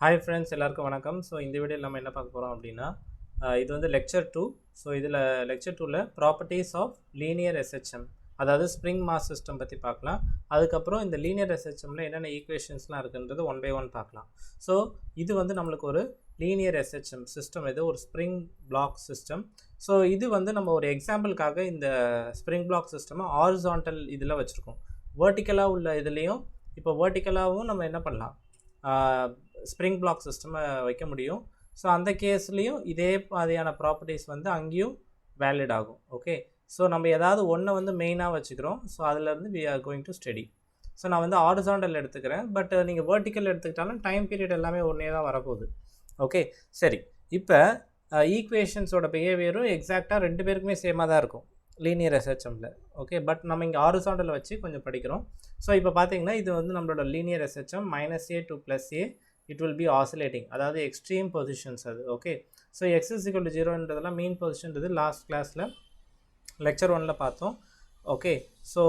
Hi friends, எல்லாருக்கும் வணக்கம். So இந்த வீடியோவில் நம்ம என்ன பார்க்க போகிறோம் அப்படின்னா இது வந்து லெக்சர் 2. ஸோ இதில் லெக்சர் 2ல் ப்ராப்பர்ட்டிஸ் ஆஃப் லீனியர் SHM, அதாவது ஸ்ப்ரிங் மாஸ் சிஸ்டம் பற்றி பார்க்கலாம். அதுக்கப்புறம் இந்த லீனியர் SHMல என்னென்ன ஈக்குவேஷன்ஸ்லாம் இருக்குன்றது ஒன் பை ஒன் பார்க்கலாம். ஸோ இது வந்து நம்மளுக்கு ஒரு லீனியர் SHM சிஸ்டம், இது ஒரு ஸ்ப்ரிங் பிளாக் சிஸ்டம். ஸோ இது வந்து நம்ம ஒரு எக்ஸாம்பிளுக்காக இந்த ஸ்ப்ரிங் பிளாக் சிஸ்டமை ஹாரிசான்டல் இதில் வச்சுருக்கோம். வேர்ட்டிக்கலாக உள்ள இதுலேயும் இப்போ வேர்ட்டிக்கலாகவும் நம்ம என்ன பண்ணலாம், ஸ்ப்ரிங் பிளாக் சிஸ்டமை வைக்க முடியும். ஸோ அந்த கேஸ்லேயும் இதே மாதிரியான ப்ராப்பர்ட்டிஸ் வந்து அங்கேயும் வேலிட் ஆகும். ஓகே, ஸோ நம்ம ஏதாவது ஒன்றை வந்து மெயினாக வச்சுக்கிறோம். ஸோ அதிலேருந்து we are going to study. So நான் வந்து ஹாரிசான்டல் எடுத்துக்கிறேன், பட் நீங்கள் வேர்ட்டிக்கல் எடுத்துக்கிட்டாலும் டைம் பீரியட் எல்லாமே ஒன்றே தான் வரப்போகுது. ஓகே சரி, இப்போ ஈக்குவேஷன்ஸோட பிஹேவியரும் எக்ஸாக்டாக ரெண்டு பேருக்குமே சேமாக தான் இருக்கும் லீனியர் SHMல. ஓகே, பட் நம்ம இங்கே ஹாரிசான்டல் வச்சு கொஞ்சம் படிக்கிறோம். ஸோ இப்போ பார்த்தீங்கன்னா இது வந்து நம்மளோட linear SHM -a to +a, it will be oscillating, அதாவது எக்ஸ்ட்ரீம் பொசிஷன்ஸ் அது. ஓகே, ஸோ x = 0ன்றதெல்லாம் மீன் பொசிஷன்றது லாஸ்ட் கிளாஸில் லெக்சர் 1ல் பார்த்தோம். ஓகே, ஸோ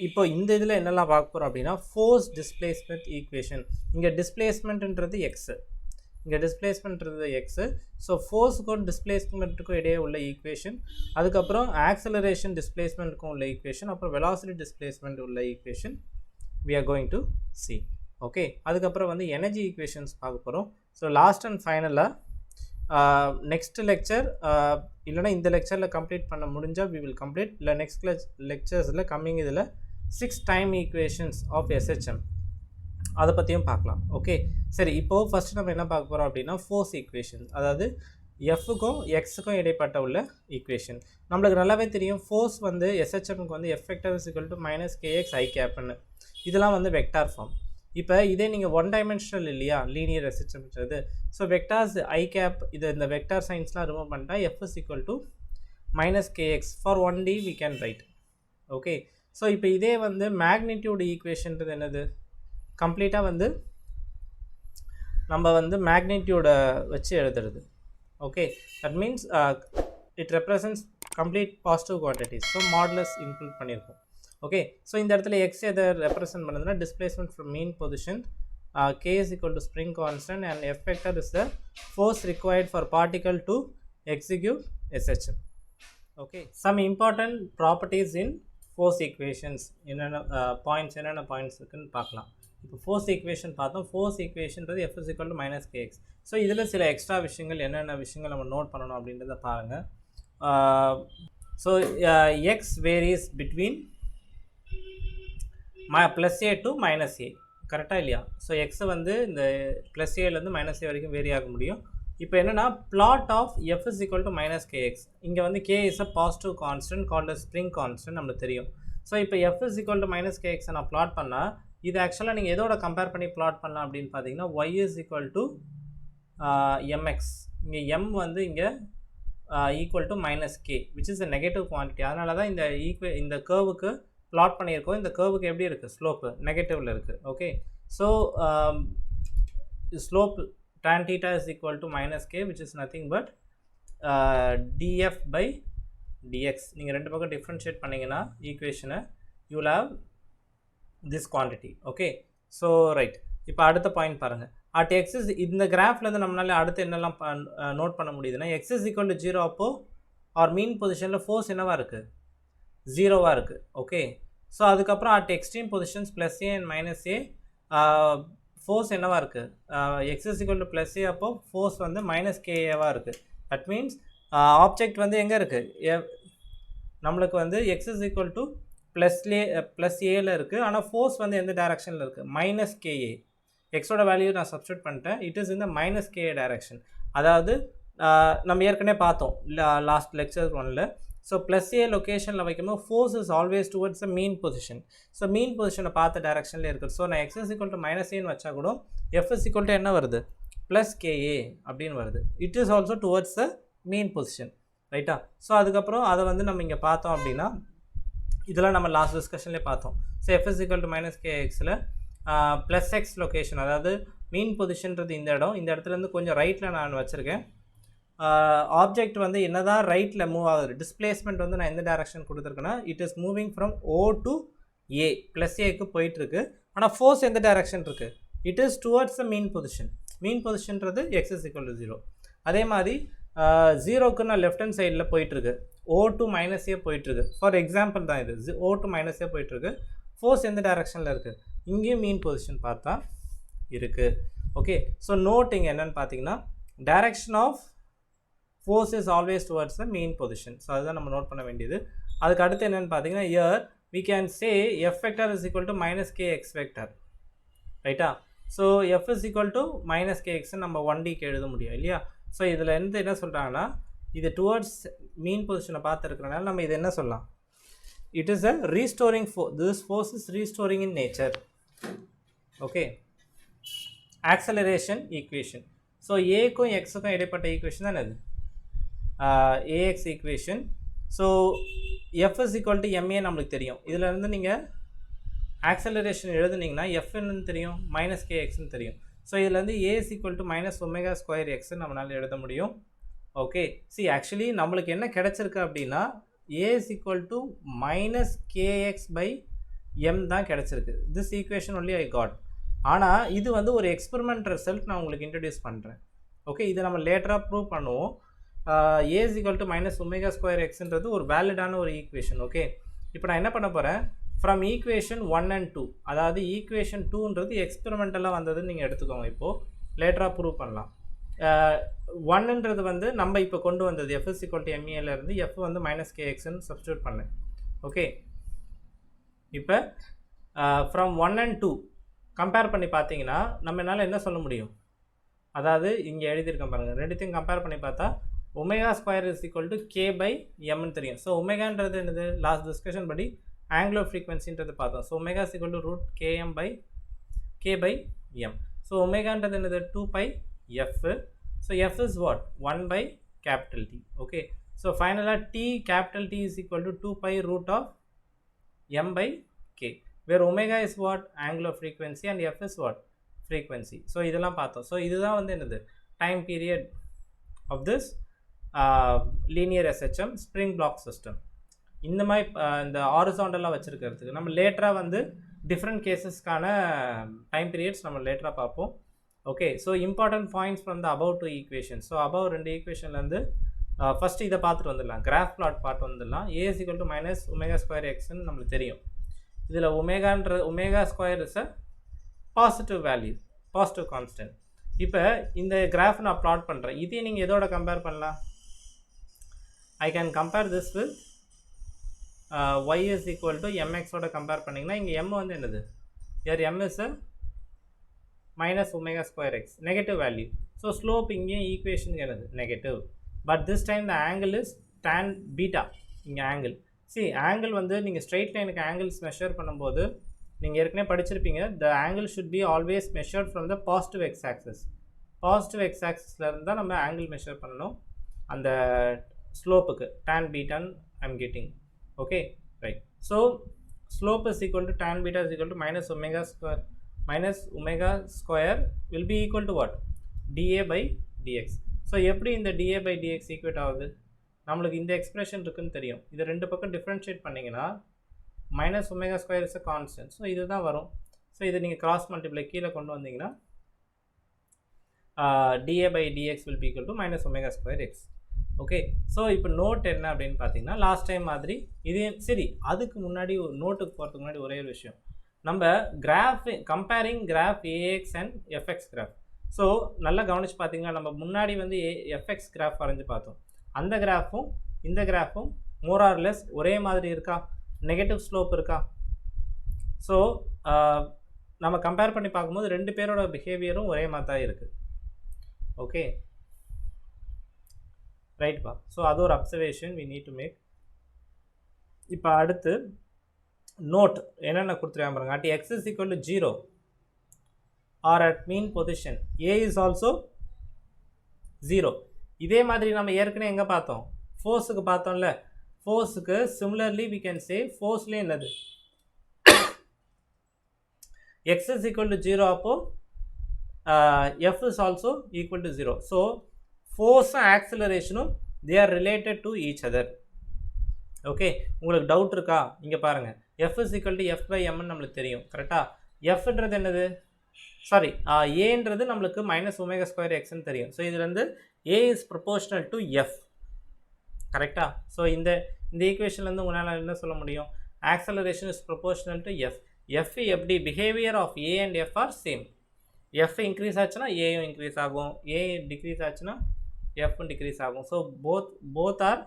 இப்போ இந்த இதில் என்னெல்லாம் பார்க்க போகிறோம் அப்படின்னா ஃபோர்ஸ் டிஸ்பிளேஸ்மெண்ட் ஈக்குவேஷன். இங்கே டிஸ்பிளேஸ்மெண்ட்ன்றது எக்ஸு, இங்கே டிஸ்பிளேஸ்மெண்ட்றது எக்ஸு. ஸோ ஃபோர்ஸுக்கும் டிஸ்பிளேஸ்மெண்ட்டுக்கும் இடையே உள்ள ஈக்குவேஷன், அதுக்கப்புறம் ஆக்சலரேஷன் டிஸ்பிளேஸ்மெண்ட்டுக்கும் உள்ள ஈக்குவேஷன், அப்புறம் வெலாசிட்டி டிஸ்பிளேஸ்மெண்ட் உள்ள equation we are going to see. Okay, அதுக்கப்புறம் வந்து எனர்ஜி ஈக்குவேஷன்ஸ் பார்க்க போகிறோம். ஸோ லாஸ்ட் அண்ட் ஃபைனலாக நெக்ஸ்ட் லெக்சர் இல்லைனா இந்த லெக்சரில் கம்ப்ளீட் பண்ண முடிஞ்சால் we will complete, இல்லை நெக்ஸ்ட் லெக்சர்ஸில் கம்மிங் இதில் 6 டைம் ஈக்குவேஷன்ஸ் ஆஃப் SHM அதை பற்றியும் பார்க்கலாம். ஓகே சரி, இப்போது ஃபஸ்ட்டு நம்ம என்ன பார்க்க போகிறோம் அப்படின்னா ஃபோர்ஸ் ஈக்குவேஷன், அதாவது எஃப்க்கும் எக்ஸுக்கும் இடைப்பட்ட உள்ள ஈக்குவேஷன். நம்மளுக்கு நல்லாவே தெரியும் ஃபோர்ஸ் வந்து SHMக்கு வந்து F vector is equal to -kx I capன்னு, இதெல்லாம் வந்து வெக்டார் ஃபார்ம். இப்போ இதே நீங்கள் ஒன் டைமென்ஷனல் இல்லையா லீனியர் SHMன்றது, ஸோ வெக்டார்ஸ் ஐ கேப், இது இந்த வெக்டார் சைன்ஸ்லாம் ரிமூவ் பண்ணிட்டா F is equal to -kx for 1D we can write. Okay, so இப்போ இதே வந்து மேக்னிடியூட் ஈக்குவேஷன்றது என்னது, கம்ப்ளீட்டாக வந்து நம்ம வந்து மேக்னிடியூடை வச்சு எழுதுறது. Okay, that means it represents complete positive quantities. So modulus include பண்ணியிருக்கோம். ஓகே, ஸோ இந்த இடத்துல எக்ஸ் எதை ரெப்ரசன்ட் பண்ணுதுன்னா displacement from mean position, k is equal to spring constant, and F vector is the force required for particle to execute SHM. Okay, some important properties in force equations, என்னென்ன points இருக்குன்னு பார்க்கலாம். இப்போ force equation பார்த்தோம். Force ஈக்குவேஷன்றது F is equal to -kx. So இதில் சில extra விஷயங்கள், என்னென்ன விஷயங்கள் நம்ம நோட் பண்ணணும் அப்படின்றத பாருங்கள். So X varies between +a to -a, கரெக்டாக இல்லையா? ஸோ எக்ஸை வந்து இந்த +aலேருந்து -a வரைக்கும் வேரி ஆக முடியும். இப்போ என்னென்னா plot of F is equal to -kx, இங்கே வந்து k is a positive constant called a spring constant நம்மளுக்கு தெரியும். ஸோ இப்போ F is equal to -kx நான் plot பண்ணால் இது ஆக்சுவலாக நீங்கள் எதோட கம்பேர் பண்ணி plot பண்ணலாம் அப்படின்னு பார்த்தீங்கன்னா y is equal to mx. இங்கே m வந்து இங்கே equal to -k which is a negative quantity. அதனால தான் இந்த கர்வுக்கு பிளாட் பண்ணியிருக்கோம். இந்த கர்வுக்கு எப்படி இருக்குது, ஸ்லோப்பு நெகட்டிவில் இருக்குது. Okay, so slope tan theta is equal to -k which is nothing but df by dx. நீங்கள் ரெண்டு பக்கம் டிஃப்ரென்ஷியேட் பண்ணிங்கன்னா ஈக்குவேஷனை you will have this quantity. Okay, so right, இப்போ அடுத்த பாயிண்ட் பாருங்கள். at x is, இந்த கிராஃப்லேருந்து நம்மளால அடுத்து என்னெல்லாம் நோட் பண்ண முடியுதுன்னா x is equal to 0 அப்போது ஆர் மீன் பொசிஷனில் ஃபோர்ஸ் என்னவாக இருக்குது, 0வாக இருக்குது. ஓகே, ஸோ அதுக்கப்புறம் at extreme positions +a and -a force என்னவாக இருக்குது, x is equal to +a அப்போ ஃபோர்ஸ் வந்து -ka இருக்குது. தட் மீன்ஸ் ஆப்ஜெக்ட் வந்து எங்கே இருக்குது, நம்மளுக்கு வந்து x is equal to +a இருக்குது, ஆனால் ஃபோர்ஸ் வந்து எந்த டைரக்ஷனில் இருக்குது, -ka. எக்ஸோட வேல்யூ நான் சப்ஸ்டியூட் பண்ணிட்டேன், இட் இஸ் இந்த -ka டைரக்ஷன். அதாவது நம்ம ஏற்கனவே பார்த்தோம் லாஸ்ட் லெக்சர் 1ல். ஸோ +a லொக்கேஷனில் வைக்கும்போது force is always towards a mean position. So mean பொசிஷனை பார்த்த டைரக்ஷனில் இருக்குது. ஸோ நான் x is equal to -aன்னு வச்சா கூட F is equal to என்ன வருது, +ka அப்படின்னு வருது. It is also towards a mean position, ரைட்டா? ஸோ அதுக்கப்புறம் அதை வந்து நம்ம இங்கே பார்த்தோம் அப்படின்னா இதெல்லாம் நம்ம லாஸ்ட் டிஸ்கஷன்லேயே பார்த்தோம். So F is equal to -kxல +x location, அதாவது மீன் பொசிஷன்றது இந்த இடத்துலேருந்து கொஞ்சம் ரைட்டில் நான் வச்சுருக்கேன். ஆப்ஜெக்ட் வந்து என்ன தான் ரைட்டில் மூவ் ஆகுது, டிஸ்பிளேஸ்மெண்ட் வந்து நான் எந்த டைரக்ஷன் கொடுத்துருக்கேன்னா it is moving from O to A, +aக்கு போயிட்டுருக்கு. ஆனால் ஃபோர்ஸ் எந்த டைரக்ஷன் இருக்குது, it is towards the mean position. Mean positionன்றது x is equal to 0. அதே மாதிரி 0க்கு நான் லெஃப்ட் ஹேண்ட் சைடில் போயிட்டுருக்கு, O to minus A போயிட்டுருக்கு. ஃபார் எக்ஸாம்பிள் தான் இது, O to minus A போயிட்டுருக்கு. ஃபோர்ஸ் எந்த டைரக்ஷனில் இருக்குது, இங்கேயும் மீன் பொசிஷன் பார்த்தா இருக்குது. ஓகே, ஸோ நோட் இங்கே என்னென்னு பார்த்தீங்கன்னா direction of force is always towards the mean position. So அதுதான் நம்ம நோட் பண்ண வேண்டியது. அதுக்கு அடுத்து என்னென்னு பார்த்தீங்கன்னா here we can say f vector is equal to minus kx vector, ரைட்டா? So f is equal to minus kx நம்ம 1Dக்கு எழுத முடியும் இல்லையா? ஸோ இதில் இருந்து என்ன சொல்கிறாங்கன்னா இது டுவர்ட்ஸ் மீன் பொசிஷனை பார்த்துருக்கிறனால நம்ம இது என்ன சொல்லலாம், it is a restoring force. This force is restoring in nature. Okay, acceleration equation. So a-க்கும் x-க்கும் இடைப்பட்ட ஈக்குவேஷன் தான் இது ax equation. So f is equal to ma நம்மளுக்கு தெரியும். இதில் இருந்து நீங்கள் ஆக்சலரேஷன் எழுதுனீங்கன்னா f என்னன்னு தெரியும், மைனஸ் kxன்னு தெரியும். ஸோ இதில் இருந்து a is equal to minus omega square x நம்மளால் எழுத முடியும். ஓகே, see ஆக்சுவலி நம்மளுக்கு என்ன கிடைச்சிருக்கு அப்படின்னா a is equal to minus kx by m தான் கிடைச்சிருக்கு. this equation only I got. ஆனால் இது வந்து ஒரு எக்ஸ்பெரிமெண்ட் ரிசல்ட் நான் உங்களுக்கு இன்ட்ரடியூஸ் பண்ணுறேன். ஓகே, இதை நம்ம லேட்டராக ப்ரூவ் பண்ணுவோம். a is equal to minus omega square xன்றது ஒரு வேலிடான ஒரு ஈக்குவேஷன். ஓகே, இப்போ நான் என்ன பண்ண போகிறேன், ஃப்ரம் ஈக்குவேஷன் 1 and 2, அதாவது ஈக்குவேஷன் 2ன்றது எக்ஸ்பெரிமெண்டலாக வந்ததுன்னு நீங்கள் எடுத்துக்கோங்க. இப்போது லேட்டராக ப்ரூவ் பண்ணலாம். 1ன்றது வந்து நம்ம இப்போ கொண்டு வந்தது f is equal to ma-லேருந்து f வந்து மைனஸ் kxன்னு சப்ஸ்டியூட் பண்ணேன். ஓகே, இப்போ ஃப்ரம் 1 and 2 கம்பேர் பண்ணி பார்த்தீங்கன்னா நம்ம என்னால் என்ன சொல்ல முடியும், அதாவது இங்கே எழுதியிருக்கேன் பாருங்கள், ரெண்டுத்தையும் கம்பேர் பண்ணி பார்த்தா omega square is equal to K by எம்னு தெரியும். ஸோ ஒமேகான்றது என்னது, லாஸ்ட் டிஸ்கஷன் படி ஆங்குலோ ஃப்ரீக்வன்சின்றது பார்த்தோம். So omega is equal to root k m by k by m. So ஒமேகான்றது என்னது 2 by f. So f is what 1 by capital T. Okay, so ஃபைனலாக T capital T is equal to 2 by root of m by k, where omega is what angular frequency and f is what frequency. So இதெல்லாம் பார்த்தோம். So இதுதான் வந்து என்னது time period of this linear SHM spring block system. இந்த மாதிரி இந்த ஹாரிசாண்டலாக வச்சுருக்கிறதுக்கு நம்ம லேட்டராக வந்து டிஃப்ரெண்ட் கேசஸ்க்கான டைம் பீரியட்ஸ் நம்ம லேட்டராக பார்ப்போம். Okay, so important points from the above 2 equation. So above 2 ஈக்குவேஷன்லேருந்து ஃபஸ்ட்டு இதை பார்த்துட்டு வந்துடலாம், கிராஃப் பிளாட் பார்த்து வந்துடலாம். a is equal to minus omega square xன்னு நம்மளுக்கு தெரியும். இதில் omega square is a positive value, positive constant. இப்போ இந்த கிராஃப் நான் ப்ளாட் பண்ணுறேன், இதே நீங்கள் எதோட கம்பேர் பண்ணலாம், I can compare this with y is equal to mx ஓட கம்பேர் பண்ணிங்கன்னா இங்கே m வந்து என்னது, here m is a minus omega square x, negative value. So slope இங்கே ஈக்குவேஷனுக்கு என்னது negative, but this time the angle is tan beta. இங்கே angle angle வந்து நீங்கள் ஸ்ட்ரெயிட் லைனுக்கு ஆங்கிள்ஸ் மெஷர் பண்ணும்போது நீங்கள் ஏற்கனவே படிச்சிருப்பீங்க, the angle should be always measured from the positive x axis. Positive x ஆக்சஸில் இருந்தால் நம்ம ஆங்கிள் மெஷர் பண்ணணும் அந்த ஸ்லோப்புக்கு, tan beta I'm getting. Okay, right. So slope is equal to tan beta is equal to minus omega square will be equal to what, dA by dx. So எப்படி இந்த dA by dx equate ஆகுது, நம்மளுக்கு இந்த expression இருக்குன்னு தெரியும். இது ரெண்டு பக்கம் டிஃப்ரென்ஷியேட் பண்ணிங்கன்னா minus omega square is a constant. So இதுதான் வரும். ஸோ இதை நீங்கள் கிராஸ் மல்டிப்ளை கீழே கொண்டு வந்தீங்கன்னா dA by dx will be equal to minus omega square x. Okay, so இப்போ நோட் என்ன அப்படின்னு பார்த்தீங்கன்னா லாஸ்ட் டைம் மாதிரி இதே சரி. அதுக்கு முன்னாடி ஒரு நோட்டுக்கு போகிறதுக்கு முன்னாடி ஒரே ஒரு விஷயம், நம்ம graph comparing graph a x and f x graph. So நல்லா கவனித்து பார்த்தீங்கன்னா நம்ம முன்னாடி வந்து எஃப்எக்ஸ் கிராஃப் வரைஞ்சி பார்த்தோம், அந்த கிராஃபும் இந்த கிராஃபும் மோர் ஆர் லெஸ் ஒரே மாதிரி இருக்கா, நெகட்டிவ் ஸ்லோப் இருக்கா. ஸோ நம்ம கம்பேர் பண்ணி பார்க்கும்போது ரெண்டு பேரோட பிஹேவியரும் ஒரே மாதிரி தான் இருக்குது. ஓகே, ரைட்பா. ஸோ அது ஒரு observation we need to make. இப்போ அடுத்து நோட் என்னென்ன கொடுத்துருக்காங்க பாருங்க. at x is equal to 0 or at mean position a is also 0. இதே மாதிரி நம்ம ஏற்கனவே எங்கே பார்த்தோம், ஃபோர்ஸுக்கு பார்த்தோம்ல. ஃபோர்ஸுக்கு சிமிலர்லி we can say ஃபோர்ஸ்லேயே என்னது x is equal to 0 அப்போ f is also equal to 0. So ஃபோர்ஸும் ஆக்சிலரேஷனும் they are related to each other. Okay, உங்களுக்கு டவுட் இருக்கா, இங்கே பாருங்கள், f is equal to f by m நம்மளுக்கு தெரியும் கரெக்டாக. fன்றது என்னது சாரி ஏன்றது நம்மளுக்கு மைனஸ் ஒமேகா ஸ்கொயர் எக்ஸ்ன்னு தெரியும். ஸோ இதுலேருந்து a is proportional to f, கரெக்டா? ஸோ இந்த இந்த ஈக்குவேஷன்லேருந்து உங்களால் என்ன சொல்ல முடியும்? Acceleration is proportional to f. F எப்படி behaviour of a and f are same. F increase ஆச்சுன்னா ஏயும் இன்க்ரீஸ் ஆகும், ஏ டிக்ரீஸ் ஆச்சுன்னா எஃப்பும் டிக்ரீஸ் ஆகும். So both are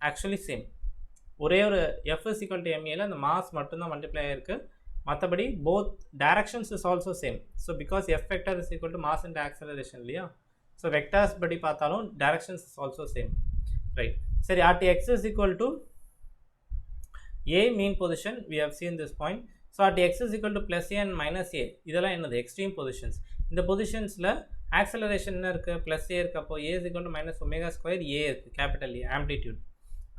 actually same. ஒரே ஒரு எஃப் இஸ் ஈக்குவல் டு எம்ஏல அந்த மாஸ் மட்டும்தான் மல்டிப்ளை ஆயிருக்கு, மற்றபடி both directions is also same. So because F vector is equal to mass and acceleration இல்லையா? ஸோ வெக்டர்ஸ் படி பார்த்தாலும் directions is also same, right? சரி, at x is equal to a mean position, we have seen this point. So at x is equal to plus a and minus a, இதெல்லாம் என்னது extreme positions. இந்த பொசிஷன்ஸில் acceleration என்ன இருக்குது? Plus a இருக்குது. அப்போ a is equal to minus omega square a இருக்குது, capital ஏ amplitude.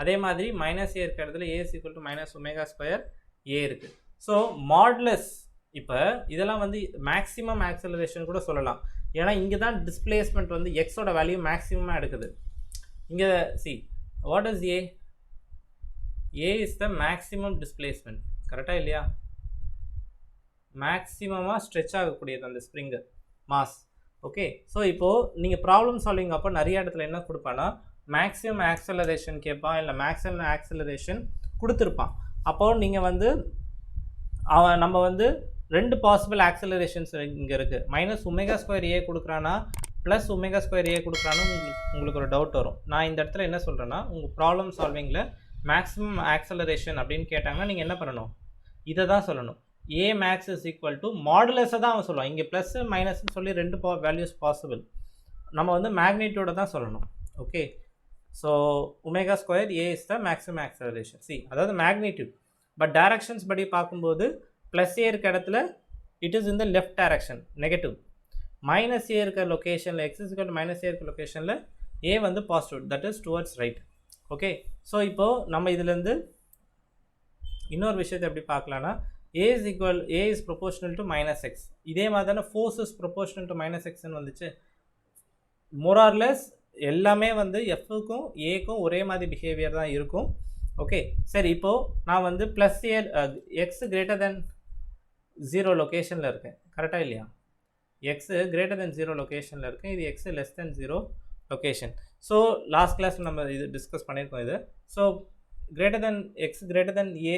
அதே மாதிரி மைனஸ் ஏ இருக்கிற இடத்துல a is equal to minus omega square a இருக்குது. ஸோ மாட்லஸ் இப்போ இதெல்லாம் வந்து மேக்ஸிமம் ஆக்சலரேஷன் கூட சொல்லலாம், ஏன்னா இங்கே தான் டிஸ்பிளேஸ்மெண்ட் வந்து எக்ஸோட வேல்யூ மேக்ஸிமமாக எடுக்குது. இங்கே see what is a? A is the maximum displacement, கரெக்டாக இல்லையா? மேக்ஸிமமாக ஸ்ட்ரெச் ஆகக்கூடியது அந்த ஸ்ப்ரிங்கு மாஸ். ஓகே, ஸோ இப்போது நீங்கள் ப்ராப்ளம் சால்விங் அப்போ நிறைய இடத்துல என்ன கொடுப்பான்னா மேக்ஸிமம் ஆக்சலரேஷன் கேட்பான், இல்லை மேக்ஸிமம் ஆக்சலரேஷன் கொடுத்துருப்பான். அப்போது நீங்கள் வந்து நம்ம வந்து ரெண்டு பாசிபிள் ஆக்சலரேஷன்ஸ் இங்கே இருக்குது. மைனஸ் ஒமேகா ஸ்கொயர் ஏ கொடுக்குறான்னா ப்ளஸ் ஒமேகா ஸ்கொயர் ஏ கொடுக்குறான்னு உங்களுக்கு ஒரு டவுட் வரும். நான் இந்த இடத்துல என்ன சொல்கிறேன்னா, உங்கள் ப்ராப்ளம் சால்விங்கில் மேக்ஸிமம் ஆக்சலரேஷன் அப்படின்னு கேட்டாங்கன்னா நீங்கள் என்ன பண்ணணும்? இதை தான் சொல்லணும். ஏ மேக்ஸ் இஸ் ஈக்குவல் டு மாடுலஸை தான் அவன் சொல்லுவான். இங்கே ப்ளஸ் மைனஸ்ன்னு சொல்லி ரெண்டு வேல்யூஸ் பாசிபிள், நம்ம வந்து மேக்னிடியூட தான் சொல்லணும். Okay, so omega square a is the maximum acceleration. See அதாவது மேக்னிடியூட். பட் டைரக்ஷன்ஸ் படி பார்க்கும்போது ப்ளஸ் ஏ இருக்க இடத்துல it is in the left direction, negative. Minus a இருக்க லொக்கேஷனில் x is equal to minus a இருக்க லொக்கேஷனில் ஏ வந்து positive, that is towards right. Okay, so இப்போது நம்ம இதுலேருந்து இன்னொரு விஷயத்தை எப்படி பார்க்கலான்னா, a is proportional to minus x. இதே மாதிரி தானே force is proportional to minus எக்ஸ்ன்னு வந்துச்சு. மோரார்லெஸ் எல்லாமே வந்து எஃப்க்கும் ஏக்கும் ஒரே மாதிரி பிஹேவியர் தான் இருக்கும். ஓகே, சரி, இப்போது நான் வந்து ப்ளஸ் ஏ எக்ஸ் கிரேட்டர் தென் 0 லொக்கேஷனில் இருக்கேன், கரெக்டாக இல்லையா? எக்ஸு கிரேட்டர் தென் 0 லொக்கேஷனில் இருக்குது, இது x less than 0 location. So last கிளாஸில் நம்ம இது டிஸ்கஸ் பண்ணியிருக்கோம் இது. So greater than x greater than a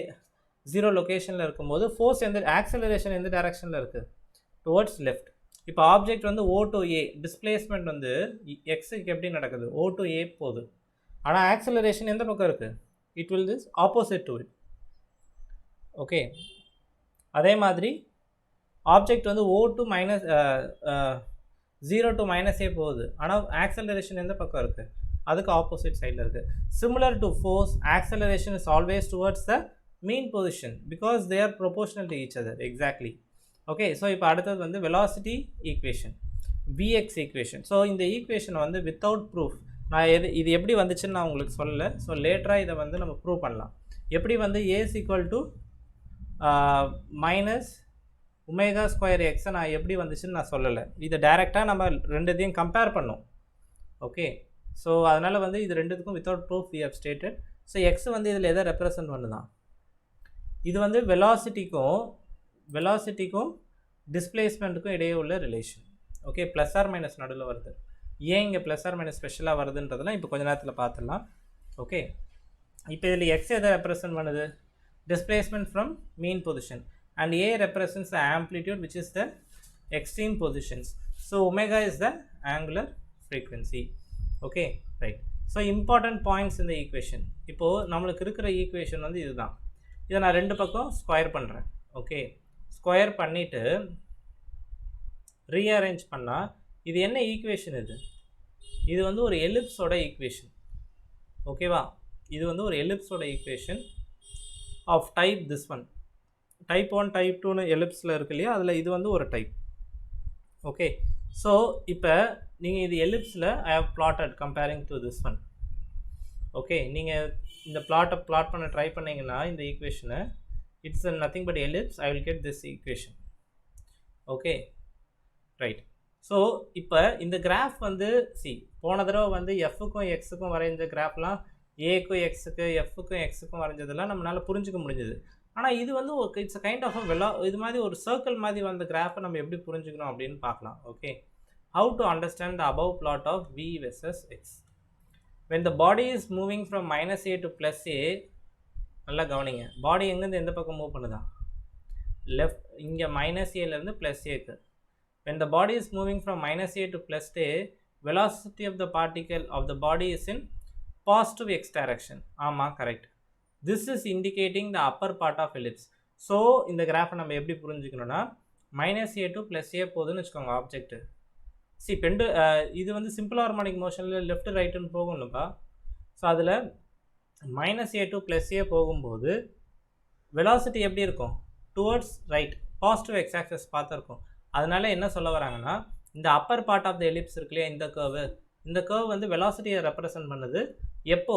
0 லொக்கேஷனில் இருக்கும்போது ஃபோர்ஸ் ஆக்சலரேஷன் எந்த டைரக்ஷனில் இருக்குது? Towards left. இப்போ ஆப்ஜெக்ட் வந்து ஓ டு ஏ, டிஸ்பிளேஸ்மெண்ட் வந்து எக்ஸுக்கு எப்படி நடக்குது? ஓ டு ஏ போகுது. ஆனால் ஆக்சலரேஷன் எந்த பக்கம் இருக்குது? It will is opposite to it. Okay, அதே மாதிரி ஆப்ஜெக்ட் வந்து ஓ டு மைனஸ் 0 டு மைனஸ் ஏ போகுது, ஆனால் ஆக்சலரேஷன் எந்த பக்கம் இருக்குது? அதுக்கு ஆப்போசிட் சைடில் இருக்குது. Similar to force, acceleration is always towards the mean position because they are proportional to each other. Exactly. Okay, so இப்போ அடுத்தது வந்து velocity equation, VX equation. So இந்த ஈக்குவேஷனை வந்து வித்தவுட் ப்ரூஃப் நான் இது எப்படி வந்துச்சுன்னு நான் உங்களுக்கு சொல்லலை. ஸோ லேட்டராக இதை வந்து நம்ம ப்ரூவ் பண்ணலாம். எப்படி வந்து a is equal to minus omega square எக்ஸை நான் எப்படி வந்துச்சுன்னு நான் சொல்லலை. இதை டைரெக்டாக நம்ம ரெண்டுத்தையும் கம்பேர் பண்ணோம். ஓகே, ஸோ அதனால் வந்து இது ரெண்டுத்துக்கும் without proof we have stated. So x வந்து இதில் எதை ரெப்ரசன்ட் பண்ணுதான்? இது வந்து வெலாசிட்டிக்கும் டிஸ்பிளேஸ்மெண்ட்டுக்கும் இடையே உள்ள relation. Okay, plus or minus நடுவில் வருது. ஏன் இங்கே ப்ளஸ் ஆர் மைனஸ் ஸ்பெஷலாக வருதுன்றதெல்லாம் இப்போ கொஞ்ச நேரத்தில் பார்த்துடலாம். ஓகே, இப்போ இதில் எக்ஸ் எதை ரெப்ரசன்ட் பண்ணுது? Displacement from mean position. And A represents the amplitude which is the extreme positions. So omega is the angular frequency. Okay, right. So important points in the equation. இப்போ நம்மளுக்கு இருக்கிற equation வந்து இதுதான். இதை நான் ரெண்டு பக்கம் ஸ்கொயர் பண்ணுறேன். ஓகே, ஸ்கொயர் பண்ணிவிட்டு ரீஅரேஞ்ச் பண்ணால் இது என்ன ஈக்குவேஷன்? இது வந்து ஒரு எலிப்ஸோட ஈக்குவேஷன். ஓகேவா? இது வந்து ஒரு எலிப்ஸோட equation of type this one. Type 1 type 2னு எலிப்ஸில் இருக்கு இல்லையா, அதில் இது வந்து ஒரு டைப். ஓகே, ஸோ இப்போ நீங்கள் இது எலிப்ஸில் I have plotted comparing to this one. Okay, நீங்கள் இந்த பிளாட் பண்ண ட்ரை பண்ணிங்கன்னா இந்த ஈக்குவேஷனை it's nothing but ellipse, I will get this equation. Okay, right. So இப்போ இந்த கிராஃப் வந்து போன தடவை வந்து எஃப்க்கும் எக்ஸுக்கும் வரைஞ்ச கிராஃப்லாம் ஏக்கும் எக்ஸுக்கு எஃப்க்கும் எக்ஸுக்கும் வரைஞ்சதெல்லாம் நம்மளால் புரிஞ்சுக்க முடிஞ்சது. ஆனால் இது வந்து ஒரு இட்ஸ் அ கைண்ட் ஆஃப் இது மாதிரி ஒரு சர்க்கிள் மாதிரி வந்த கிராஃபை நம்ம எப்படி புரிஞ்சுக்கணும் அப்படின்னு பார்க்கலாம். Okay, how to understand the above plot of v versus x. When the body is moving from minus a to plus a, நல்லா கவனிங்க, பாடி எங்கேருந்து எந்த பக்கம் மூவ் பண்ணுதா, லெஃப்ட், இங்கே மைனஸ் ஏலேருந்து ப்ளஸ் ஏக்கு. when the body is moving from minus a to plus a, velocity of the particle of the body is in positive x direction. ஆமாம், correct. this is indicating the upper part of ellipse. So இந்த கிராஃபை நம்ம எப்படி புரிஞ்சுக்கணும்னா, minus a to plus a போகுதுன்னு வச்சுக்கோங்க object. See பெண்டு இது வந்து சிம்பிள் ஹார்மோனிக் மோஷனில் லெஃப்ட் ரைட்டுன்னு போகும்லப்பா. ஸோ அதில் minus a to plus a போகும்போது வெலாசிட்டி எப்படி இருக்கும், towards right, positive x axis பார்த்துருக்கோம். அதனால என்ன சொல்ல வராங்கன்னா, இந்த upper part of the ellipse இருக்கு இல்லையா, இந்த கர்வ் வந்து வெலாசிட்டியை ரெப்ரசன்ட் பண்ணுது. எப்போ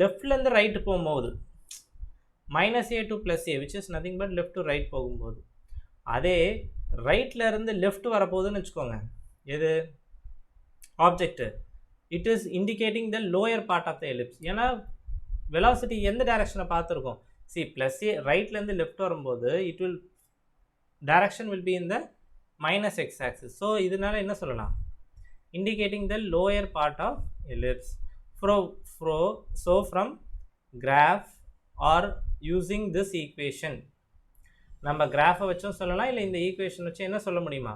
லெஃப்ட்லேருந்து ரைட்டு போகும்போது, minus a to plus a which is nothing but left to right போகும்போது. அதே ரைட்லேருந்து லெஃப்ட் வரப்போகுதுன்னு வச்சுக்கோங்க, எது object, it is indicating the lower part of the ellipse. ஏன்னா வெலாசிட்டி எந்த டைரக்ஷனை பார்த்துருக்கோம், சி ப்ளஸ் ஏ ரைட்லேருந்து லெஃப்ட் வரும்போது direction will be in the minus x axis. So இதனால என்ன சொல்லலாம், indicating the lower part of ellipse. So from graph or using this equation, நம்ம கிராஃபை வச்சும் சொல்லலாம், இல்லை இந்த ஈக்குவேஷன் வச்சு என்ன சொல்ல முடியுமா,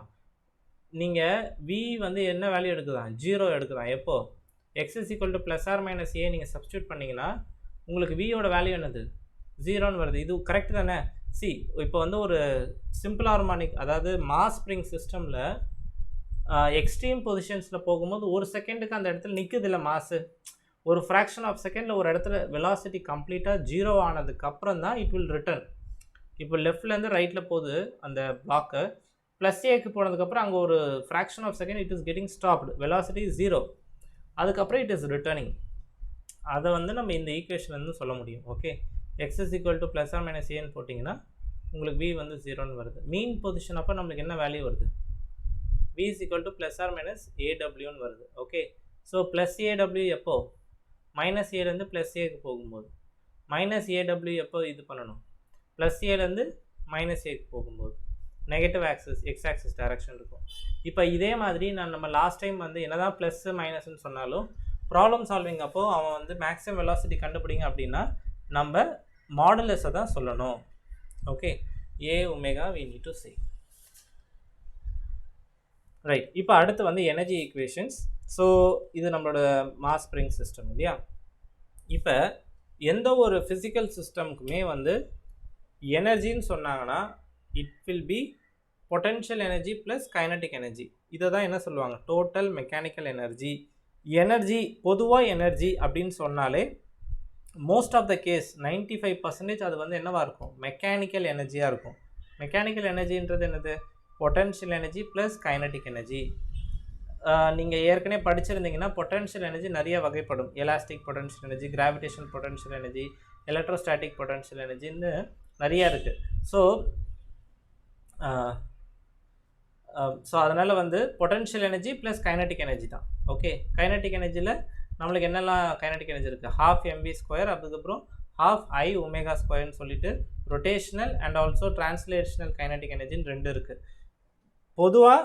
நீங்கள் v வந்து என்ன வேல்யூ எடுக்குதான், 0 எடுக்குதான். எப்போ x is equal to plus or minus a நீங்கள் சப்ஸ்டியூட் பண்ணிங்கன்னா உங்களுக்கு v யோட வேல்யூ என்னது, 0ன்னு வருது. இது கரெக்ட் தானே. சி இப்போ வந்து ஒரு சிம்பிள் ஹார்மோனிக், அதாவது மாஸ் ஸ்ப்ரிங் சிஸ்டமில் எக்ஸ்ட்ரீம் பொசிஷன்ஸில் போகும்போது ஒரு செகண்டுக்கு அந்த இடத்துல நிற்குது இல்லை மாசு, ஒரு ஃப்ராக்ஷன் ஆஃப் செகண்டில் ஒரு இடத்துல வெலாசிட்டி கம்ப்ளீட்டாக 0 ஆனதுக்கப்புறம் தான் இட் வில் ரிட்டர்ன். இப்போ லெஃப்ட்லேருந்து ரைட்டில் போகுது அந்த பிளாக்கு, ப்ளஸ் ஏக்கு போனதுக்கப்புறம் அங்கே ஒரு fraction of second it is getting stopped, velocity 0, அதுக்கப்புறம் இட் இஸ் ரிட்டர்னிங். அதை வந்து நம்ம இந்த ஈக்குவேஷன்லேருந்து சொல்ல முடியும். Okay, x is equal to plus or minus a ன்னு போட்டிங்கன்னா உங்களுக்கு v வந்து 0ன்னு வருது. மீன் பொசிஷன் அப்போ நம்மளுக்கு என்ன வேல்யூ வருது, v is equal to plus or minus awன்னு வருது. ஓகே, ஸோ ப்ளஸ் ஏடபிள்யூ எப்போ, மைனஸ் ஏலேருந்து ப்ளஸ் ஏக்கு போகும்போது, மைனஸ் ஏடபிள்யூ எப்போ இது பண்ணணும், ப்ளஸ் ஏலேருந்து மைனஸ் ஏக்கு போகும்போது negative access X access direction இருக்கும். இப்போ இதே மாதிரி நம்ம லாஸ்ட் டைம் வந்து என்ன தான் ப்ளஸ்ஸு மைனஸ்ன்னு சொன்னாலும் ப்ராப்ளம் சால்விங் அப்போது அவன் வந்து மேக்ஸிமம் வெலாசிட்டி கண்டுபிடிங்க அப்படின்னா நம்ம மாடுலஸை தான் சொல்லணும். Okay, a omega we need to say. Right, இப்போ அடுத்து வந்து எனர்ஜி ஈக்குவேஷன்ஸ். ஸோ இது நம்மளோட மாஸ் ஸ்ப்ரிங் சிஸ்டம் இல்லையா. இப்போ எந்த ஒரு ஃபிசிக்கல் சிஸ்டமுக்குமே வந்து எனர்ஜின்னு சொன்னாங்கன்னா it will be potential energy plus kinetic energy. இதை தான் என்ன சொல்லுவாங்க, டோட்டல் மெக்கானிக்கல் எனர்ஜி. எனர்ஜி பொதுவாக எனர்ஜி அப்படின்னு சொன்னாலே மோஸ்ட் ஆஃப் த கேஸ் 95% அது வந்து என்னவாக இருக்கும், மெக்கானிக்கல் எனர்ஜியாக இருக்கும். மெக்கானிக்கல் எனர்ஜின்றது என்னது, potential energy plus kinetic energy. நீங்கள் ஏற்கனவே படிச்சிருந்தீங்கன்னா பொட்டென்ஷியல் எனர்ஜி நிறைய வகைப்படும், elastic potential energy, gravitational potential energy, electrostatic potential எனர்ஜின்னு நிறையா இருக்குது. ஸோ அதனால் வந்து potential energy plus kinetic energy தான். ஓகே, கைனட்டிக் எனர்ஜியில் நம்மளுக்கு என்னெல்லாம் கைனட்டிக் எனர்ஜி இருக்குது, ½ mv², அதுக்கப்புறம் ½ I ஒமேகா ஸ்கொயர்னு சொல்லிட்டு rotational and also translational kinetic எனர்ஜின்னு 2 இருக்குது. பொதுவாக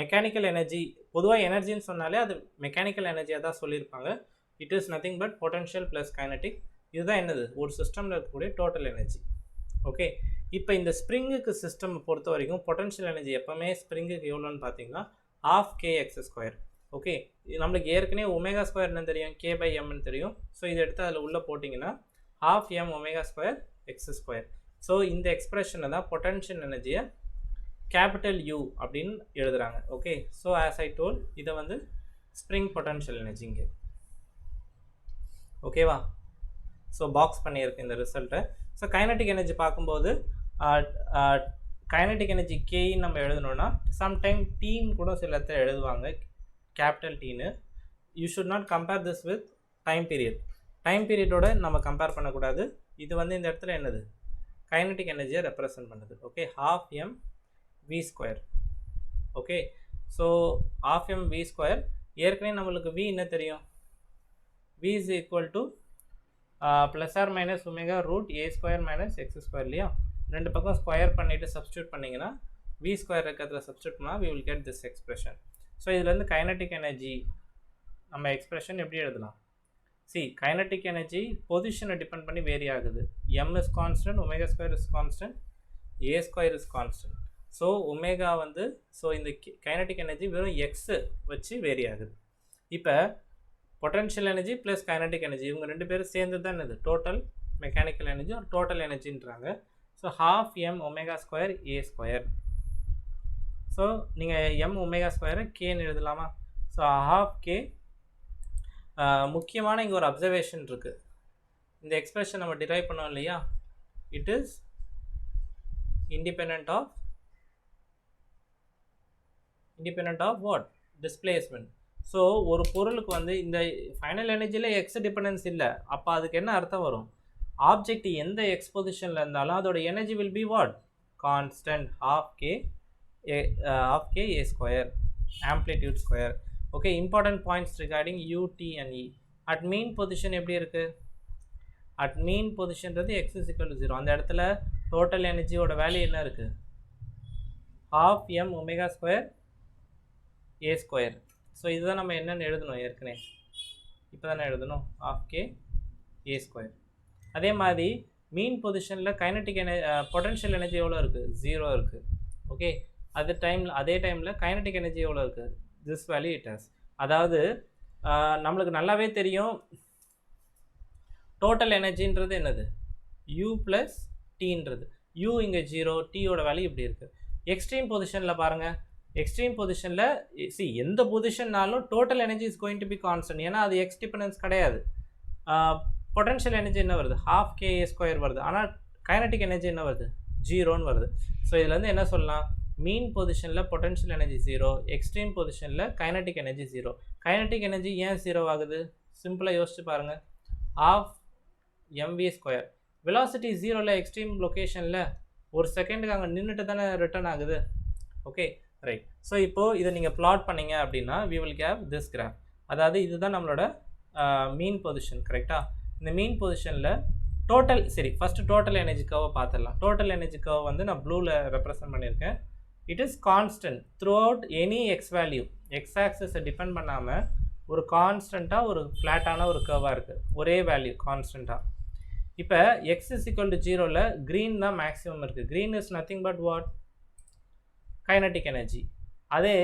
மெக்கானிக்கல் எனர்ஜி, பொதுவாக எனர்ஜின்னு சொன்னாலே அது மெக்கானிக்கல் எனர்ஜியாக தான் சொல்லியிருப்பாங்க. It is nothing but potential plus kinetic. இதுதான் என்னது, ஒரு சிஸ்டமில் இருக்கக்கூடிய டோட்டல் எனர்ஜி. ஓகே, இப்போ இந்த ஸ்ப்ரிங்குக்கு சிஸ்டம் பொறுத்த வரைக்கும் பொட்டென்ஷியல் எனர்ஜி எப்போவுமே ஸ்ப்ரிங்குக்கு எவ்வளோன்னு பார்த்தீங்கன்னா ½ kx². ஓகே, நம்மளுக்கு ஏற்கனவே ஒமேகா ஸ்கொயர் என்ன தெரியும், k/mன்னு தெரியும். ஸோ இதை எடுத்து அதில் உள்ளே போட்டிங்கன்னா ½ m ஒமேகா² x². ஸோ இந்த எக்ஸ்பிரஷனை தான் பொட்டென்ஷியல் எனர்ஜியை கேபிட்டல் U அப்படின்னு எழுதுகிறாங்க. Okay, so as I told இதை வந்து ஸ்ப்ரிங் பொட்டென்ஷியல் எனர்ஜிங்க. ஓகேவா, ஸோ பாக்ஸ் பண்ணியிருக்கு இந்த ரிசல்ட்டை. ஸோ கைனட்டிக் எனர்ஜி பார்க்கும்போது கைனட்டிக் எனர்ஜி கேன்னு நம்ம எழுதணும்னா சம்டைம் டீன்னு கூட சில இடத்துல எழுதுவாங்க, கேபிட்டல் டீன்னு. You should not compare this with time period. Time பீரியடோட நம்ம கம்பேர் பண்ணக்கூடாது. இது வந்து இந்த இடத்துல என்னது, கைனட்டிக் எனர்ஜியை ரெப்ரசன்ட் பண்ணுது. Okay, ½ mv². Okay, so ½ mv². ஏற்கனவே நம்மளுக்கு v என்ன தெரியும், v is equal to plus or minus omega root a square minus x square இல்லையா, ரெண்டு பக்கம் ஸ்கொயர் பண்ணிவிட்டு சப்ஸ்டியூட் பண்ணிங்கன்னா வி ஸ்கொயர் இருக்கிறதுல சப்ஸ்டியூட் பண்ணால் we will get this expression. So இதுலேருந்து கைனட்டிக் எனர்ஜி நம்ம எக்ஸ்பிரஷன் எப்படி எழுதலாம்? சி, கைனட்டிக் எனர்ஜி பொசிஷனை டிபெண்ட் பண்ணி வேரி ஆகுது. M is constant, omega square is constant, a square is constant. So omega வந்து ஸோ இந்த கைனட்டிக் எனர்ஜி வெறும் எக்ஸு வச்சு வேரி ஆகுது. இப்போ potential energy plus kinetic energy இவங்க ரெண்டு பேரும் சேர்ந்து தான் இது டோட்டல் மெக்கானிக்கல் எனர்ஜி ஒரு டோட்டல் எனர்ஜின்றாங்க. So half m omega square a square. So நீங்கள் m ஒமேகா ஸ்கொயரை கேன்னு எழுதலாமா? So half k. முக்கியமான இங்கே ஒரு அப்சர்வேஷன் இருக்குது. இந்த எக்ஸ்பிரஷன் நம்ம டிரைவ் பண்ணோம் இல்லையா, it is independent of what? Displacement. So ஒரு பொருளுக்கு வந்து இந்த ஃபைனல் எனர்ஜியில் எக்ஸ் டிபெண்டன்ஸ் இல்லை. அப்போ அதுக்கு என்ன அர்த்தம் வரும்? ஆப்ஜெக்ட் எந்த எக்ஸ் பொசிஷனில் இருந்தாலும் அதோட energy will be what? Constant half k a square amplitude square. Okay, important points regarding u, t and e. At mean position எப்படி இருக்குது? அட் மீன் பொசிஷன்றது x is equal to 0. அந்த இடத்துல டோட்டல் எனர்ஜியோட வேல்யூ என்ன இருக்குது? half m omega square a square. So இதுதான் நம்ம என்னென்னு எழுதணும் ஏற்கனவே, இப்போ தானே எழுதணும் half k a ஸ்கொயர். அதே மாதிரி மீன் பொசிஷனில் கைனட்டிக் பொட்டன்ஷியல் எனர்ஜி எவ்வளோ இருக்குது? 0 இருக்குது. ஓகே, அதே டைமில் கைனட்டிக் எனர்ஜி எவ்வளோ இருக்குது? This value it has. அதாவது நம்மளுக்கு நல்லாவே தெரியும் டோட்டல் எனர்ஜின்றது என்னது? u plus டீன்றது. u இங்கே 0, டீயோட வேல்யூ இப்படி இருக்குது. எக்ஸ்ட்ரீம் பொசிஷனில் பாருங்கள், எக்ஸ்ட்ரீம் பொசிஷனில் எந்த பொசிஷன்னாலும் total energy is going to be constant. ஏன்னா அது எக்ஸ் டிபெண்டன்ஸ் கிடையாது. பொட்டன்ஷியல் எனர்ஜி என்ன வருது? half k a ஸ்கொயர் வருது. ஆனால் கைனட்டிக் எனர்ஜி என்ன வருது? 0ன்னு வருது. ஸோ இதுலேருந்து என்ன சொல்லலாம்? மீன் பொசிஷனில் பொட்டன்ஷியல் எனர்ஜி 0, எக்ஸ்ட்ரீம் பொசிஷனில் கைனட்டிக் எனர்ஜி 0. கைனட்டிக் எனர்ஜி ஏன் 0 ஆகுது? சிம்பிளாக யோசிச்சு பாருங்கள். half mv square. வெலாசிட்டி 0ல் எக்ஸ்ட்ரீம் லொக்கேஷனில் ஒரு செகண்டுக்கு அங்கே நின்றுட்டு தானே ரிட்டர்ன் ஆகுது. Okay, right. ஸோ இப்போது இதை நீங்கள் பிளாட் பண்ணிங்க அப்படின்னா we will gave this graph. அதாவது இதுதான் நம்மளோட மீன் பொசிஷன், கரெக்டாக? இந்த மீன் பொசிஷனில் டோட்டல், சரி ஃபஸ்ட்டு டோட்டல் எனர்ஜி கர்வை பார்த்துடலாம். டோட்டல் எனர்ஜி கர்வ் வந்து நான் ப்ளூவில் ரெப்ரசன்ட் பண்ணியிருக்கேன். It is constant throughout any x value. X ஆக்சஸை டிபெண்ட் பண்ணாமல் ஒரு கான்ஸ்டண்ட்டாக ஒரு ஃப்ளாட்டான ஒரு கர்வாக இருக்குது, ஒரே வேல்யூ கான்ஸ்டண்ட்டாக. இப்போ எக்ஸ் இஸ் ஈக்குவல் டு 0ல் க்ரீன் தான் மேக்ஸிமம் இருக்குது. Green is nothing but what? Kinetic energy. அதே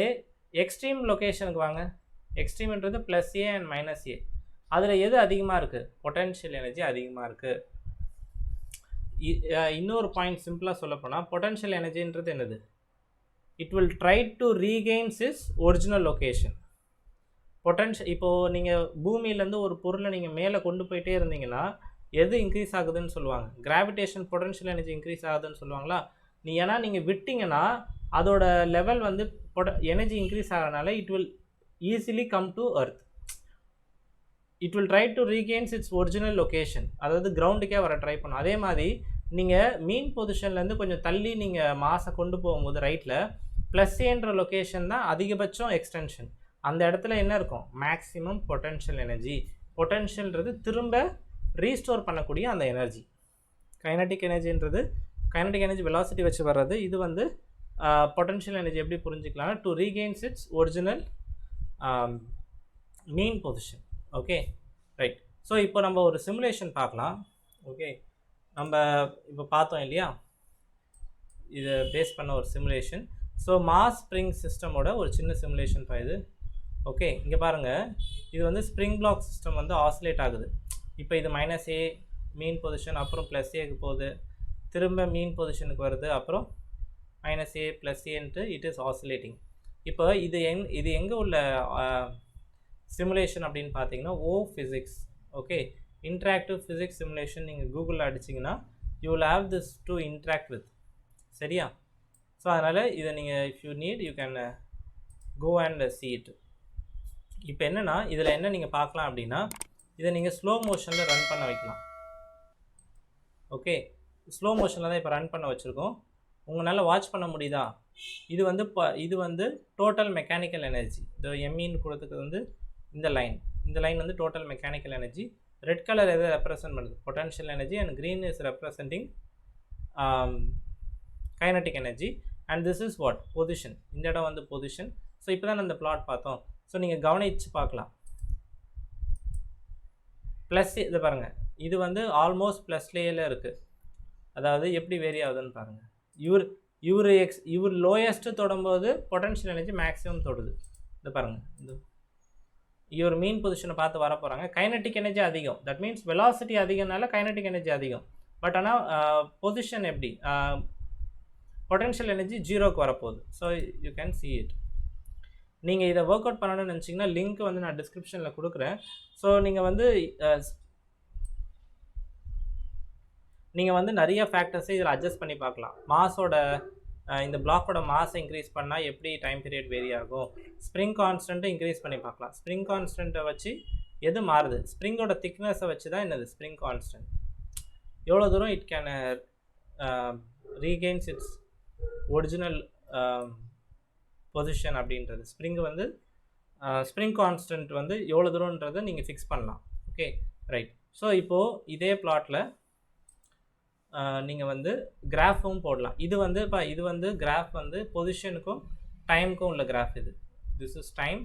எக்ஸ்ட்ரீம் லொக்கேஷனுக்கு வாங்க. எக்ஸ்ட்ரீம்ன்றது plus a and minus a. அதில் எது அதிகமாக இருக்குது? பொட்டன்ஷியல் எனர்ஜி அதிகமாக இருக்குது. இன்னொரு பாயிண்ட் சிம்பிளாக சொல்லப்போனால் பொட்டன்ஷியல் எனர்ஜின்றது என்னது? It will try to ரீகெயின்ஸ் is original location. இப்போது நீங்கள் பூமியிலேருந்து ஒரு பொருளை நீங்கள் மேலே கொண்டு போயிட்டே இருந்தீங்கன்னா எது இன்க்ரீஸ் ஆகுதுன்னு சொல்லுவாங்க? கிராவிடேஷன் பொட்டன்ஷியல் எனர்ஜி இன்க்ரீஸ் ஆகுதுன்னு சொல்லுவாங்களா? ஏன்னா நீங்கள் விட்டிங்கன்னா அதோட லெவல் வந்து எனர்ஜி இன்க்ரீஸ் ஆகிறனால it will easily come to earth. It will try to regains its original location. அதாவது கிரவுண்டுக்கே வர ட்ரை பண்ணும். அதே மாதிரி நீங்கள் மீன் பொசிஷன்லேருந்து கொஞ்சம் தள்ளி நீங்கள் மாசை கொண்டு போகும்போது ரைட்டில் ப்ளஸ் ஏன்ற லொக்கேஷன் தான் அதிகபட்சம் எக்ஸ்டென்ஷன். அந்த இடத்துல என்ன இருக்கும்? Maximum potential energy. பொட்டன்ஷியல்ன்றது திரும்ப ரீஸ்டோர் பண்ணக்கூடிய அந்த எனர்ஜி. கைனட்டிக் எனர்ஜின்றது கைனட்டிக் எனர்ஜி வெலாசிட்டி வச்சு வர்றது. இது வந்து பொட்டன்ஷியல் எனர்ஜி எப்படி புரிஞ்சுக்கலாம்? To regains its original mean position. Okay, right. So இப்போ நம்ம ஒரு சிமுலேஷன் பார்க்கலாம். ஓகே, நம்ம இப்போ பார்த்தோம் இல்லையா, இதை பேஸ் பண்ண ஒரு சிமுலேஷன். ஸோ மாஸ் ஸ்ப்ரிங் சிஸ்டமோட ஒரு சின்ன சிமுலேஷன் தான் இது. ஓகே, இங்கே பாருங்கள், இது வந்து ஸ்ப்ரிங் பிளாக் சிஸ்டம் வந்து ஆசிலேட் ஆகுது. இப்போ இது மைனஸ் ஏ மீன் பொசிஷன், அப்புறம் ப்ளஸ் ஏக்கு போகுது, திரும்ப மீன் பொசிஷனுக்கு வருது, அப்புறம் மைனஸ் ஏ ப்ளஸ் ஏன்ட்டு இட் இஸ் ஆசிலேட்டிங். இப்போ இது எங்கே உள்ள சிமுலேஷன் அப்படின்னு பார்த்தீங்கன்னா oPhysics. Okay, interactive physics simulation நீங்கள் கூகுளில் அடிச்சிங்கன்னா you will have this to interact with. சரியா? ஸோ அதனால் இதை நீங்கள் if you need you can go and see it. இப்போ என்னென்னா இதில் என்ன நீங்கள் பார்க்கலாம் அப்படின்னா இதை நீங்கள் ஸ்லோ மோஷனில் ரன் பண்ண வைக்கலாம். ஓகே, ஸ்லோ மோஷனில் தான் இப்போ ரன் பண்ண வச்சுருக்கோம். உங்களால் வாட்ச் பண்ண முடியுதா? இது வந்து டோட்டல் மெக்கானிக்கல் எனர்ஜி. இந்த எம்இன்னு கொடுத்துக்கு வந்து இந்த லைன் வந்து total mechanical energy. Red colour எதை ரெப்ரசன்ட் பண்ணுது? Potential energy. And green is representing kinetic energy. And this is what? Position. இந்த இடம் வந்து பொசிஷன். ஸோ இப்போ தான் அந்த பிளாட் பார்த்தோம். ஸோ நீங்கள் கவனிச்சு பார்க்கலாம். ப்ளஸ் இதை பாருங்கள், இது வந்து ஆல்மோஸ்ட் ப்ளஸ்லேயே இருக்குது. அதாவது எப்படி வேரி ஆகுதுன்னு பாருங்கள். இவர் லோயஸ்ட்டு தொடும்போது பொட்டன்ஷியல் எனர்ஜி மேக்ஸிமம் தொடுது. இதை பாருங்கள், இது இவர் மீன் பொசிஷனை பார்த்து வர போகிறாங்க. கைனட்டிக் எனர்ஜி அதிகம், தட் மீன்ஸ் வெலாசிட்டி அதிகம்னால கைனட்டிக் எனர்ஜி அதிகம். பட் ஆனால் பொசிஷன் எப்படி, பொட்டன்ஷியல் எனர்ஜி ஜீரோக்கு வரப்போகுது. So you can see it. நீங்கள் இதை ஒர்க் அவுட் பண்ணணும்னு நினச்சிங்கன்னா லிங்க் வந்து நான் டிஸ்கிரிப்ஷனில் கொடுக்குறேன். ஸோ நீங்கள் வந்து நிறைய ஃபேக்டர்ஸை இதில் அட்ஜஸ்ட் பண்ணி பார்க்கலாம். மாஸோட இந்த பிளாக்கோட மாஸை இன்க்ரீஸ் பண்ணால் எப்படி டைம் பீரியட் வேரி ஆகும். ஸ்ப்ரிங் கான்ஸ்டன்ட்டை இன்க்ரீஸ் பண்ணி பார்க்கலாம். ஸ்ப்ரிங் கான்ஸ்டன்ட்டை வச்சு எது மாறுது? ஸ்ப்ரிங்கோட திக்னஸை வச்சு தான் என்னது ஸ்ப்ரிங் கான்ஸ்டன்ட், எவ்வளோ தூரம் it can ரீகெயின்ஸ் its original position அப்படின்றது. ஸ்ப்ரிங் கான்ஸ்டன்ட் வந்து எவ்வளோ தூரன்றதை நீங்கள் ஃபிக்ஸ் பண்ணலாம். Okay, right. ஸோ இப்போது இதே பிளாட்டில் நீங்கள் வந்து கிராஃபும் போடலாம். இது வந்து கிராஃப் வந்து பொசிஷனுக்கும் டைமுக்கும் உள்ள graph. This is time,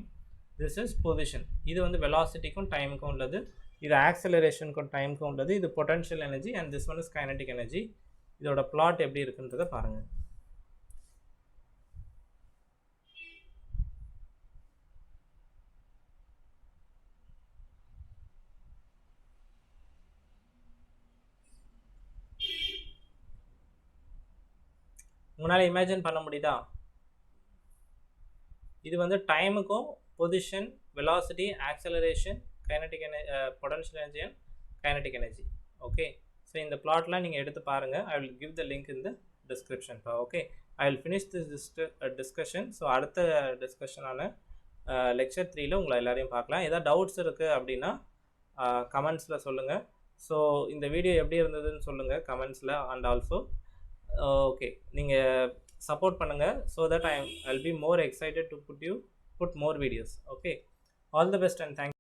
this is position. இது வந்து வெலாசிட்டிக்கும் டைமுக்கும் உள்ளது. இது ஆக்சலரேஷனுக்கும் டைமுக்கும் உள்ளது. இது potential energy and this one is kinetic energy. இதோட பிளாட் எப்படி இருக்குன்றதை பாருங்கள். உங்களால் இமேஜின் பண்ண முடியுதா? இது வந்து டைமுக்கும் position, velocity, acceleration, kinetic energy, potential energy and kinetic energy. Okay, so இந்த பிளாட்லாம் நீங்கள் எடுத்து பாருங்கள். I will give the link in the description. Okay, I will finish this discussion. So அடுத்த டிஸ்கஷனான லெக்சர் 3ல் உங்களை எல்லாரையும் பார்க்கலாம். ஏதாவது டவுட்ஸ் இருக்குது அப்படின்னா கமெண்ட்ஸில் சொல்லுங்கள். ஸோ இந்த வீடியோ எப்படி இருந்ததுன்னு சொல்லுங்கள் கமெண்ட்ஸில். அண்ட் ஆல்சோ ஓகே, நீங்கள் சப்போர்ட் பண்ணுங்கள். So that I'll be more excited to put more videos. Okay, all the best and thank you.